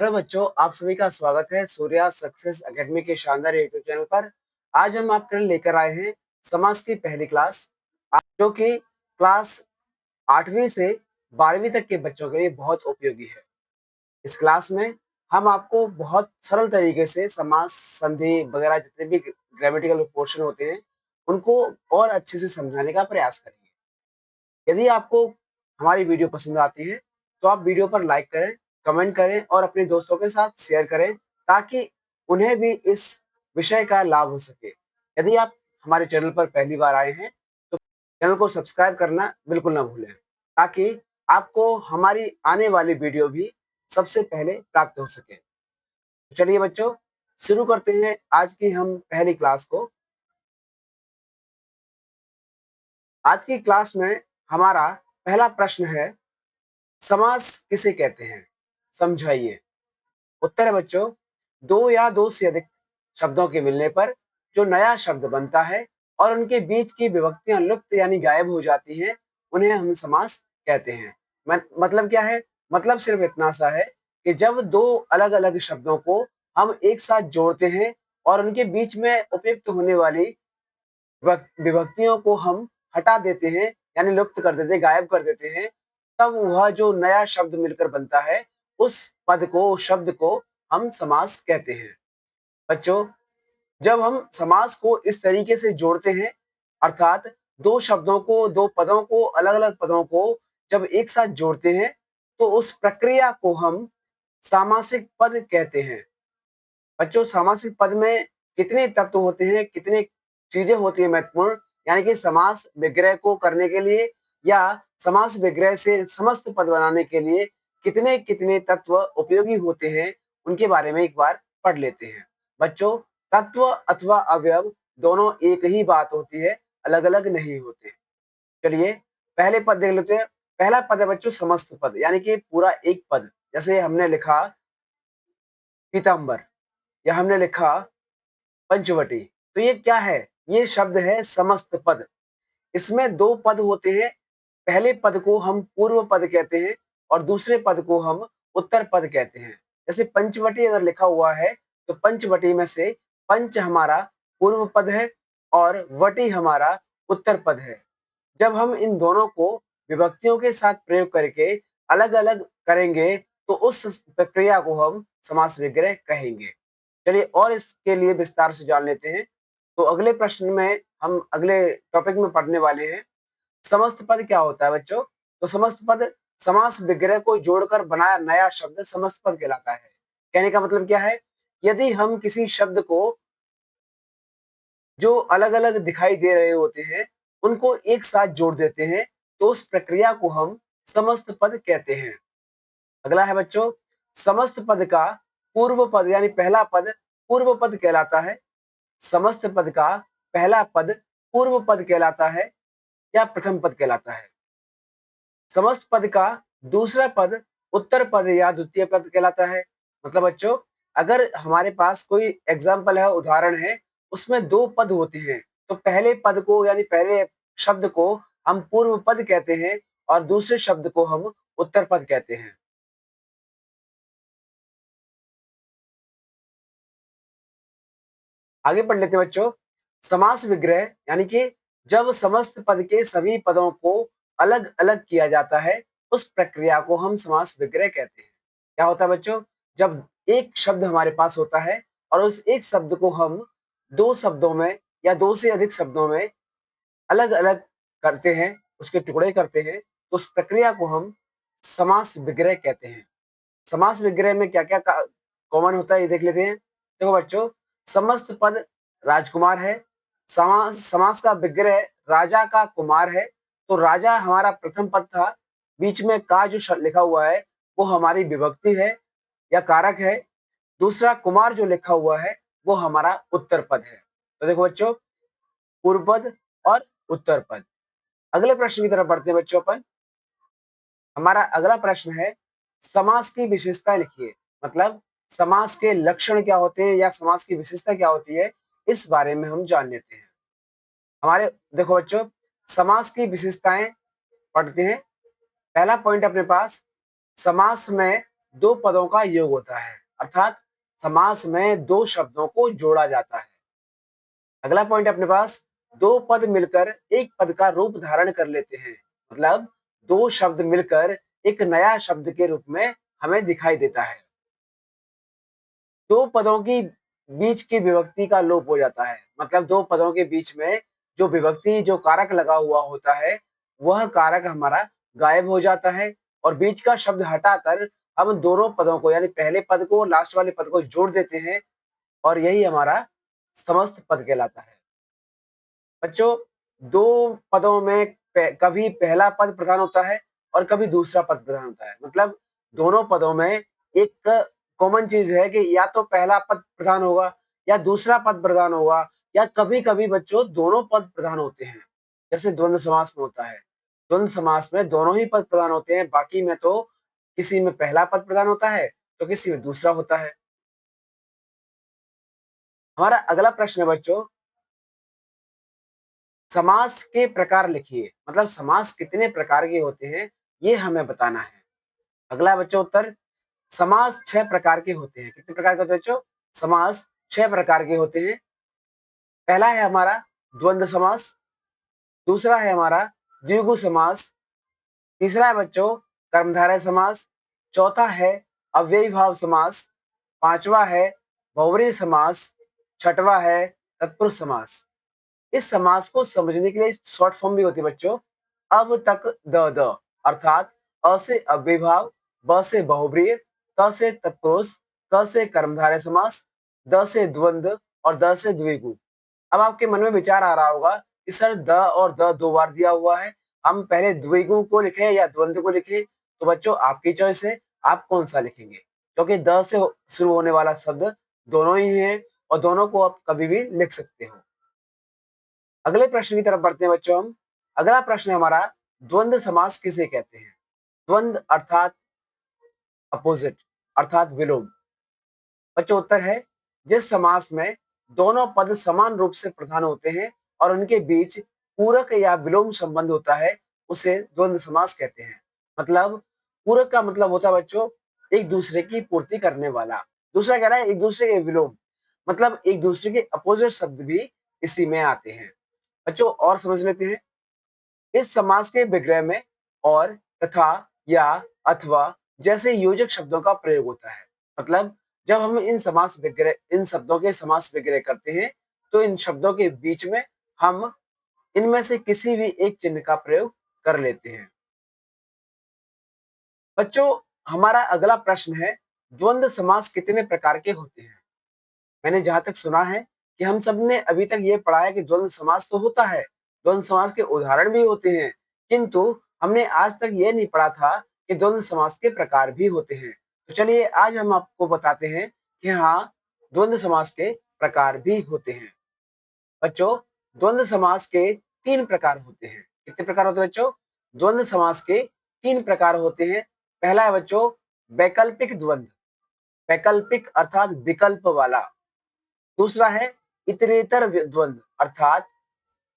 Hello बच्चों, आप सभी का स्वागत है सूर्या सक्सेस एकेडमी के शानदार यूट्यूब चैनल पर। आज हम आपके लिए लेकर आए हैं समाज की पहली क्लास, जो कि क्लास 8वीं से 12वीं तक के बच्चों के लिए बहुत उपयोगी है। इस क्लास में हम आपको बहुत सरल तरीके से समास, संधि वगैरह जितने भी ग्रामेटिकल पोर्शन होते हैं, उनको और अच्छे से समझाने का प्रयास करेंगे। यदि आपको हमारी वीडियो पसंद आती है तो आप वीडियो पर लाइक करें, कमेंट करें और अपने दोस्तों के साथ शेयर करें, ताकि उन्हें भी इस विषय का लाभ हो सके। यदि आप हमारे चैनल पर पहली बार आए हैं तो चैनल को सब्सक्राइब करना बिल्कुल ना भूलें, ताकि आपको हमारी आने वाली वीडियो भी सबसे पहले प्राप्त हो सके। तो चलिए बच्चों, शुरू करते हैं आज की हम पहली क्लास को। आज की क्लास में हमारा पहला प्रश्न है, समास किसे कहते हैं, समझाइए। उत्तर है बच्चों, दो या दो से अधिक शब्दों के मिलने पर जो नया शब्द बनता है और उनके बीच की विभक्तियां लुप्त यानी गायब हो जाती हैं, उन्हें हम समास कहते हैं। मतलब क्या है? मतलब सिर्फ इतना सा है कि जब दो अलग अलग शब्दों को हम एक साथ जोड़ते हैं और उनके बीच में उपयुक्त होने वाली विभक्तियों को हम हटा देते हैं, यानी लुप्त कर देते हैं, गायब कर देते हैं, तब वह जो नया शब्द मिलकर बनता है, उस पद को, उस शब्द को हम समास कहते हैं। बच्चों, जब हम समास को इस तरीके से जोड़ते हैं, अर्थात दो शब्दों को, दो पदों को, अलग अलग पदों को जब एक साथ जोड़ते हैं, तो उस प्रक्रिया को हम सामासिक पद कहते हैं। बच्चों, सामासिक पद में कितने तत्व होते हैं, कितने चीजें होती हैं महत्वपूर्ण, यानी कि समास विग्रह को करने के लिए या समास विग्रह से समस्त पद बनाने के लिए कितने कितने तत्व उपयोगी होते हैं, उनके बारे में एक बार पढ़ लेते हैं। बच्चों, तत्व अथवा अवयव दोनों एक ही बात होती है, अलग अलग नहीं होते। चलिए पहले पद देख लेते हैं। पहला पद है बच्चों समस्त पद, यानी कि पूरा एक पद। जैसे हमने लिखा पीताम्बर या हमने लिखा पंचवटी, तो ये क्या है? ये शब्द है समस्त पद। इसमें दो पद होते हैं। पहले पद को हम पूर्व पद कहते हैं और दूसरे पद को हम उत्तर पद कहते हैं। जैसे पंचवटी अगर लिखा हुआ है तो पंचवटी में से पंच हमारा पूर्व पद है और वटी हमारा उत्तर पद है। जब हम इन दोनों को विभक्तियों के साथ प्रयोग करके अलग अलग करेंगे तो उस प्रक्रिया को हम समास विग्रह कहेंगे। चलिए और इसके लिए विस्तार से जान लेते हैं। तो अगले प्रश्न में हम अगले टॉपिक में पढ़ने वाले हैं, समस्त पद क्या होता है बच्चों? तो समस्त पद समास विग्रह को जोड़कर बनाया नया शब्द समस्त पद कहलाता है। कहने का मतलब क्या है? यदि हम किसी शब्द को जो अलग अलग दिखाई दे रहे होते हैं, उनको एक साथ जोड़ देते हैं, तो उस प्रक्रिया को हम समस्त पद कहते हैं। अगला है बच्चों, समस्त पद का पूर्व पद यानी पहला पद पूर्व पद कहलाता है। समस्त पद का पहला पद पूर्व पद कहलाता है या प्रथम पद कहलाता है। समस्त पद का दूसरा पद उत्तर पद या द्वितीय पद कहलाता है। मतलब बच्चों, अगर हमारे पास कोई एग्जाम्पल है, उदाहरण है, उसमें दो पद होते हैं, तो पहले पद को यानी पहले शब्द को हम पूर्व पद कहते हैं और दूसरे शब्द को हम उत्तर पद कहते हैं। आगे पढ़ लेते हैं बच्चों। समास विग्रह यानी कि जब समस्त पद के सभी पदों को अलग अलग किया जाता है, उस प्रक्रिया को हम समास विग्रह कहते हैं। क्या होता है बच्चों? जब एक शब्द हमारे पास होता है और उस एक शब्द को हम दो शब्दों में या दो से अधिक शब्दों में अलग अलग करते हैं, उसके टुकड़े करते हैं, तो उस प्रक्रिया को हम समास विग्रह कहते हैं। समास विग्रह में क्या क्या कॉमन होता है, ये देख लेते हैं। देखो बच्चों, समस्त पद राजकुमार है। समास समास का विग्रह राजा का कुमार है। तो राजा हमारा प्रथम पद था, बीच में का जो लिखा हुआ है वो हमारी विभक्ति है या कारक है। दूसरा कुमार जो लिखा हुआ है वो हमारा उत्तर पद है। तो देखो बच्चों, पूर्व पद और उत्तर पद। अगले प्रश्न की तरफ बढ़ते हैं बच्चों अपन। हमारा अगला प्रश्न है, समास की विशेषता लिखिए। मतलब समास के लक्षण क्या होते हैं या समास की विशेषता क्या होती है, इस बारे में हम जान लेते हैं। हमारे देखो बच्चों, समास की विशेषताएं पढ़ते हैं। पहला पॉइंट अपने पास, समास में दो पदों का योग होता है, अर्थात समास में दो शब्दों को जोड़ा जाता है। अगला पॉइंट अपने पास, दो पद मिलकर एक पद का रूप धारण कर लेते हैं, मतलब दो शब्द मिलकर एक नया शब्द के रूप में हमें दिखाई देता है। दो पदों की बीच की विभक्ति का लोप हो जाता है, मतलब दो पदों के बीच में जो विभक्ति जो कारक लगा हुआ होता है, वह कारक हमारा गायब हो जाता है और बीच का शब्द हटाकर हम दोनों पदों को यानी पहले पद को लास्ट वाले पद को जोड़ देते हैं और यही हमारा समस्त पद कहलाता है। बच्चों, दो पदों में कभी पहला पद प्रधान होता है और कभी दूसरा पद प्रधान होता है, मतलब दोनों पदों में एक कॉमन चीज है कि या तो पहला पद प्रधान होगा या दूसरा पद प्रधान होगा या कभी कभी बच्चों दोनों पद प्रधान होते हैं, जैसे द्वंद्व समास में होता है। द्वंद्व समास में दोनों ही पद प्रधान होते हैं, बाकी में तो किसी में पहला पद प्रधान होता है तो किसी में दूसरा होता है। हमारा अगला प्रश्न है बच्चों, समास के प्रकार लिखिए, मतलब समास कितने प्रकार के होते हैं ये हमें बताना है। अगला बच्चों उत्तर, समास 6 प्रकार के होते हैं। कितने प्रकार के होते हैं बच्चों? समास 6 प्रकार के होते हैं। पहला है हमारा द्वंद्व समास, दूसरा है हमारा द्विगु समास, तीसरा है बच्चों कर्मधारय समास, चौथा है अव्ययी भाव समास, पांचवा है बहुव्रीहि समास, छठवां है तत्पुरुष समास। इस समास को समझने के लिए शॉर्ट फॉर्म भी होती है बच्चों, अब तक द, अर्थात अ से अव्ययीभाव, ब से बहुब्रीहि, त से तत्पुरुष, क से कर्मधारय समास, द से द्वंद्व और द से द्विगु। अब आपके मन में विचार आ रहा होगा कि सर द और द दो बार दिया हुआ है, हम पहले द्विगु को लिखें या द्वंद्व को लिखें? तो बच्चों आपकी चॉइस है, आप कौन सा लिखेंगे, क्योंकि द से शुरू होने वाला शब्द दोनों ही है और दोनों को आप कभी भी लिख सकते हो। अगले प्रश्न की तरफ बढ़ते हैं बच्चों हम। अगला प्रश्न है हमारा, द्वंद्व समास किसे कहते हैं? द्वंद्व अर्थात अपोजिट, अर्थात विलोम। बच्चों उत्तर है, जिस समास में दोनों पद समान रूप से प्रधान होते हैं और उनके बीच पूरक या विलोम संबंध होता है, उसे द्वंद्व समास कहते हैं। मतलब पूरक का मतलब होता है बच्चों एक दूसरे की पूर्ति करने वाला, दूसरा कह रहा है एक दूसरे के विलोम, मतलब एक दूसरे के अपोजिट शब्द भी इसी में आते हैं। बच्चों और समझ लेते हैं, इस समास के विग्रह में और, तथा, या, अथवा जैसे योजक शब्दों का प्रयोग होता है। मतलब जब हम इन शब्दों के समास विग्रह करते हैं तो इन शब्दों के बीच में हम इनमें से किसी भी एक चिन्ह का प्रयोग कर लेते हैं। बच्चों हमारा अगला प्रश्न है, द्वंद्व समास कितने प्रकार के होते हैं? मैंने जहां तक सुना है कि हम सब ने अभी तक ये पढ़ा है कि द्वंद्व समास तो होता है, द्वंद्व समास के उदाहरण भी होते हैं, किंतु हमने आज तक ये नहीं पढ़ा था कि द्वंद्व समास के प्रकार भी होते हैं। तो चलिए आज हम आपको बताते हैं कि हाँ, द्वंद्व समास के प्रकार भी होते हैं। बच्चों द्वंद्व समास के 3 प्रकार होते हैं। कितने प्रकार होते हैं बच्चों? द्वंद्व समास के 3 प्रकार होते हैं। पहला है बच्चों वैकल्पिक द्वंद्व, वैकल्पिक अर्थात विकल्प वाला। दूसरा है इतरेतर द्वंद्व, अर्थात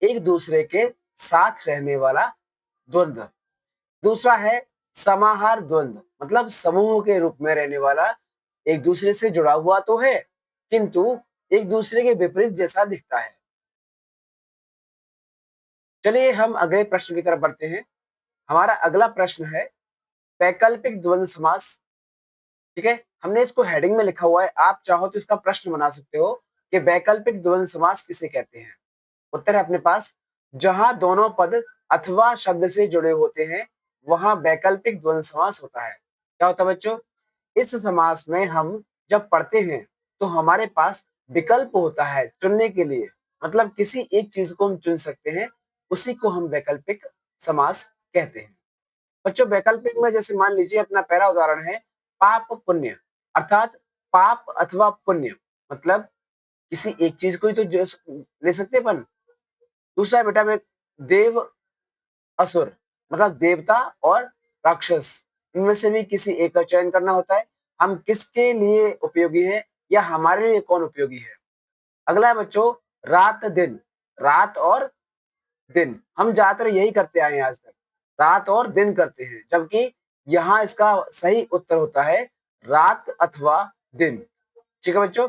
एक दूसरे के साथ रहने वाला द्वंद्व। दूसरा है समाहार द्वंद्व, मतलब समूह के रूप में रहने वाला, एक दूसरे से जुड़ा हुआ तो है किंतु एक दूसरे के विपरीत जैसा दिखता है। चलिए हम अगले प्रश्न की तरफ बढ़ते हैं। हमारा अगला प्रश्न है वैकल्पिक द्वंद्व समास। ठीक है, हमने इसको हेडिंग में लिखा हुआ है, आप चाहो तो इसका प्रश्न बना सकते हो कि वैकल्पिक द्वंद्व समास किसे कहते हैं। उत्तर है अपने पास, जहां दोनों पद अथवा शब्द से जुड़े होते हैं वहां वैकल्पिक द्वंद्व समास होता है। क्या होता है बच्चों? इस समास में हम जब पढ़ते हैं तो हमारे पास विकल्प होता है चुनने के लिए, मतलब किसी एक चीज को हम चुन सकते हैं, उसी को हम वैकल्पिक समास कहते हैं। बच्चों वैकल्पिक में जैसे मान लीजिए अपना पहला उदाहरण है पाप पुण्य, अर्थात पाप अथवा पुण्य, मतलब किसी एक चीज को ही तो ले सकते हैं अपन। दूसरा है बेटा में देव असुर, मतलब देवता और राक्षस, इनमें से भी किसी एक का चयन करना होता है, हम किसके लिए उपयोगी है या हमारे लिए कौन उपयोगी है। अगला है बच्चों रात दिन, रात और दिन, हम ज्यादातर यही करते आए हैं आज तक, रात और दिन करते हैं, जबकि यहाँ इसका सही उत्तर होता है रात अथवा दिन। ठीक है बच्चों।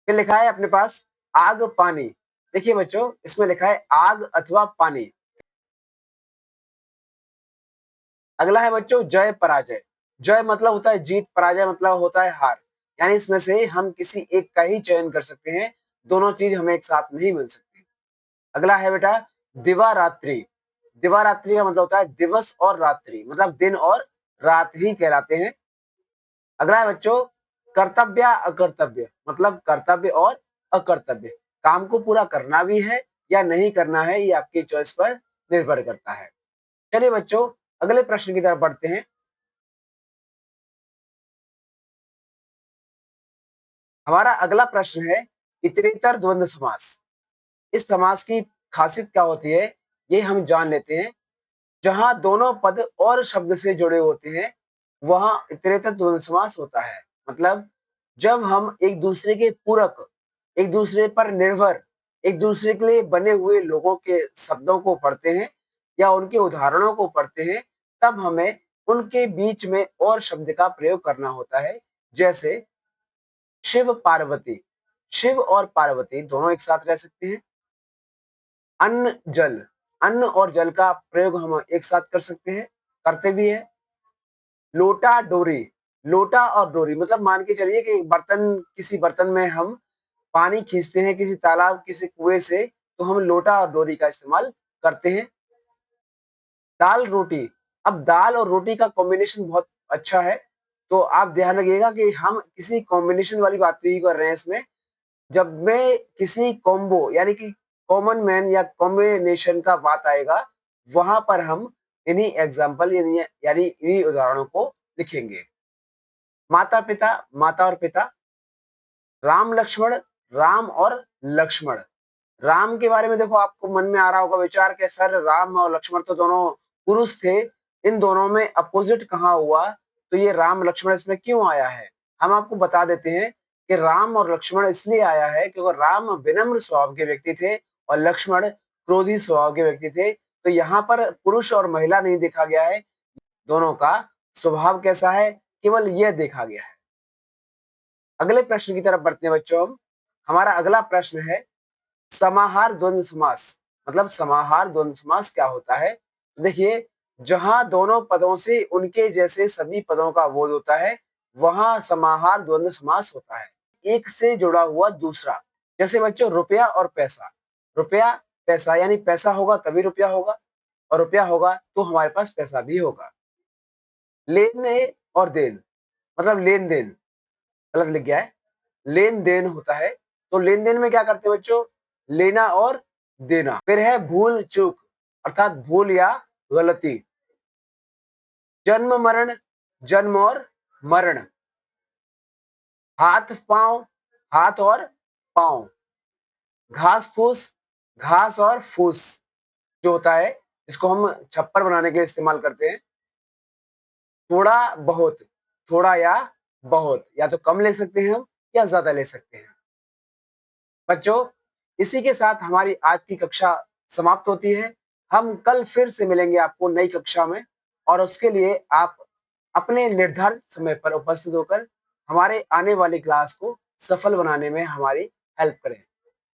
फिर लिखा है अपने पास आग पानी। देखिए बच्चों, इसमें लिखा है आग अथवा पानी। अगला है बच्चों जय पराजय। जय मतलब होता है जीत, पराजय मतलब होता है हार। यानी इसमें से हम किसी एक का ही चयन कर सकते हैं, दोनों चीज हमें एक साथ नहीं मिल सकती। अगला है बेटा दिवा रात्रि। दिवा रात्रि का मतलब होता है दिवस और रात्रि, मतलब दिन और रात ही कहलाते हैं। अगला है बच्चों कर्तव्य अकर्तव्य, मतलब कर्तव्य और अकर्तव्य। काम को पूरा करना भी है या नहीं करना है, ये आपकी चॉइस पर निर्भर करता है। चलिए बच्चों, अगले प्रश्न की तरफ बढ़ते हैं। हमारा अगला प्रश्न है इतरेतर द्वंद्व समास। इस समास की खासियत क्या होती है, ये हम जान लेते हैं। जहां दोनों पद और शब्द से जुड़े होते हैं, वहां इतरेतर द्वंद्व समास होता है। मतलब जब हम एक दूसरे के पूरक, एक दूसरे पर निर्भर, एक दूसरे के लिए बने हुए लोगों के शब्दों को पढ़ते हैं या उनके उदाहरणों को पढ़ते हैं, तब हमें उनके बीच में और शब्द का प्रयोग करना होता है। जैसे शिव पार्वती। शिव और पार्वती दोनों एक साथ रह सकते हैं। अन्न जल, अन्न और जल का प्रयोग हम एक साथ कर सकते हैं, करते भी है। लोटा डोरी, लोटा और डोरी मतलब मान के चलिए कि बर्तन, किसी बर्तन में हम पानी खींचते हैं किसी तालाब, किसी कुएं से, तो हम लोटा और डोरी का इस्तेमाल करते हैं। दाल रोटी, अब दाल और रोटी का कॉम्बिनेशन बहुत अच्छा है, तो आप ध्यान रखिएगा कि हम किसी कॉम्बिनेशन वाली बात नहीं कर रहे हैं इसमें। जब मैं किसी कॉम्बो यानी कि कॉमन मैन या कॉम्बिनेशन का बात आएगा, वहां पर हम इन्हीं एग्जाम्पल यानी इन्हीं उदाहरणों को लिखेंगे। माता पिता, माता और पिता। राम लक्ष्मण, राम और लक्ष्मण। राम के बारे में देखो, आपको मन में आ रहा होगा विचार कि सर राम और लक्ष्मण तो दोनों पुरुष थे, इन दोनों में अपोजिट कहाँ हुआ, तो ये राम लक्ष्मण इसमें क्यों आया है। हम आपको बता देते हैं कि राम और लक्ष्मण इसलिए आया है क्योंकि राम विनम्र स्वभाव के व्यक्ति थे और लक्ष्मण क्रोधी स्वभाव के व्यक्ति थे। तो यहाँ पर पुरुष और महिला नहीं देखा गया है, दोनों का स्वभाव कैसा है केवल यह देखा गया है। अगले प्रश्न की तरफ बढ़ते हैं बच्चों हम। हमारा अगला प्रश्न है समाहार द्वंद्व समास। मतलब समाहार द्वंद्व समास क्या होता है, तो देखिए जहां दोनों पदों से उनके जैसे सभी पदों का बोध होता है, वहां समाहार द्वंद्व समास होता है। एक से जुड़ा हुआ दूसरा, जैसे बच्चों रुपया और पैसा। रुपया पैसा यानी पैसा होगा तभी रुपया होगा, और रुपया होगा तो हमारे पास पैसा भी होगा। लेने और देन, मतलब लेन देन, गलत लिख गया है, लेन देन होता है। तो लेन देन में क्या करते हैं बच्चों, लेना और देना। फिर है भूल चूक, अर्थात भूल या गलती। जन्म मरण, जन्म और मरण। हाथ पांव, हाथ और पांव। घास फूस, घास और फूस जो होता है, इसको हम छप्पर बनाने के लिए इस्तेमाल करते हैं। थोड़ा बहुत, थोड़ा या बहुत, या तो कम ले सकते हैं हम या ज्यादा ले सकते हैं। बच्चों, इसी के साथ हमारी आज की कक्षा समाप्त होती है। हम कल फिर से मिलेंगे आपको नई कक्षा में, और उसके लिए आप अपने निर्धारित समय पर उपस्थित होकर हमारे आने वाली क्लास को सफल बनाने में हमारी हेल्प करें।